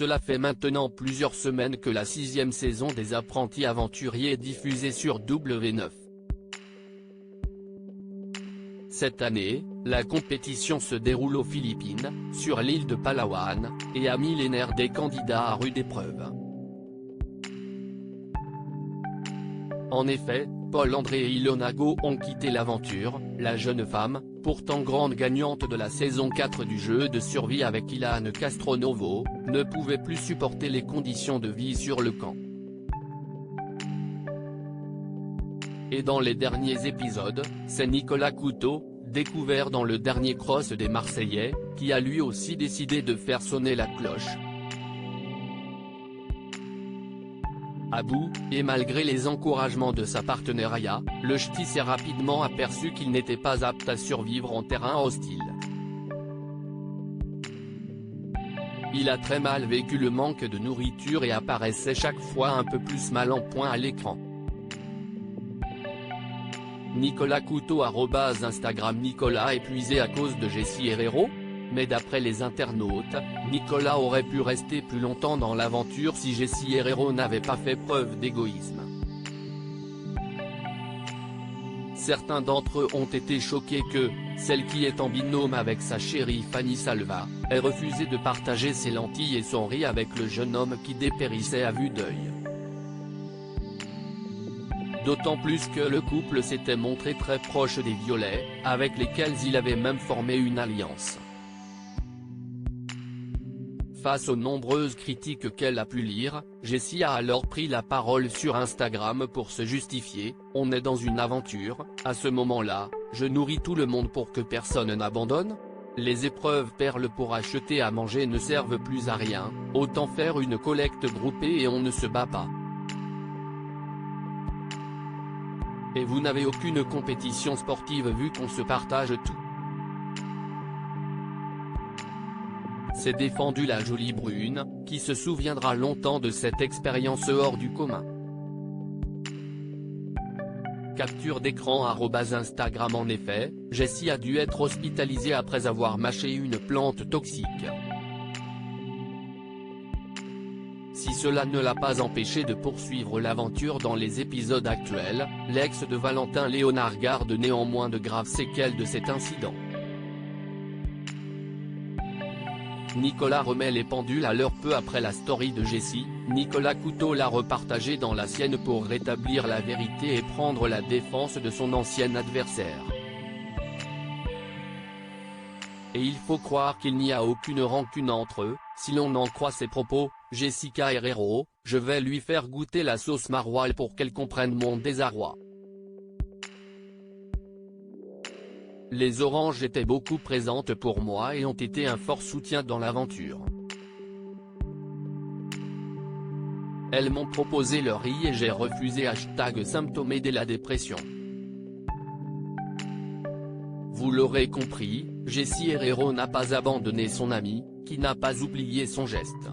Cela fait maintenant plusieurs semaines que la 6e saison des Apprentis Aventuriers est diffusée sur W9. Cette année, la compétition se déroule aux Philippines, sur l'île de Palawan, et à millénaire des candidats à rude épreuve. En effet, Paul-André et Ilona Go ont quitté l'aventure, la jeune femme, pourtant grande gagnante de la saison 4 du jeu de survie avec Ilan Castronovo, ne pouvait plus supporter les conditions de vie sur le camp. Et dans les derniers épisodes, c'est Nicolas Couteau, découvert dans le dernier cross des Marseillais, qui a lui aussi décidé de faire sonner la cloche. À bout, et malgré les encouragements de sa partenaire Aya, le ch'ti s'est rapidement aperçu qu'il n'était pas apte à survivre en terrain hostile. Il a très mal vécu le manque de nourriture et apparaissait chaque fois un peu plus mal en point à l'écran. Nicolas Couteau @Instagram Nicolas épuisé à cause de Jessie Herrero? Mais d'après les internautes, Nicolas aurait pu rester plus longtemps dans l'aventure si Jessie Herrero n'avait pas fait preuve d'égoïsme. Certains d'entre eux ont été choqués que, celle qui est en binôme avec sa chérie Fanny Salva, ait refusé de partager ses lentilles et son riz avec le jeune homme qui dépérissait à vue d'œil. D'autant plus que le couple s'était montré très proche des Violets, avec lesquels il avait même formé une alliance. Face aux nombreuses critiques qu'elle a pu lire, Jessie a alors pris la parole sur Instagram pour se justifier. « On est dans une aventure, à ce moment-là, je nourris tout le monde pour que personne n'abandonne. Les épreuves perles pour acheter à manger ne servent plus à rien, autant faire une collecte groupée et on ne se bat pas. Et vous n'avez aucune compétition sportive vu qu'on se partage tout. » s'est défendue la jolie brune, qui se souviendra longtemps de cette expérience hors du commun. Capture d'écran @Instagram. En effet, Jessie a dû être hospitalisée après avoir mâché une plante toxique. Si cela ne l'a pas empêché de poursuivre l'aventure dans les épisodes actuels, l'ex de Valentin Léonard garde néanmoins de graves séquelles de cet incident. Nicolas remet les pendules à l'heure peu après la story de Jessie. Nicolas Couteau l'a repartagé dans la sienne pour rétablir la vérité et prendre la défense de son ancien adversaire. Et il faut croire qu'il n'y a aucune rancune entre eux, si l'on en croit ses propos. Jessica Herrero, je vais lui faire goûter la sauce maroilles pour qu'elle comprenne mon désarroi. Les oranges étaient beaucoup présentes pour moi et ont été un fort soutien dans l'aventure. Elles m'ont proposé leur riz et j'ai refusé #symptômé de la dépression. Vous l'aurez compris, Jessie Herrero n'a pas abandonné son amie, qui n'a pas oublié son geste.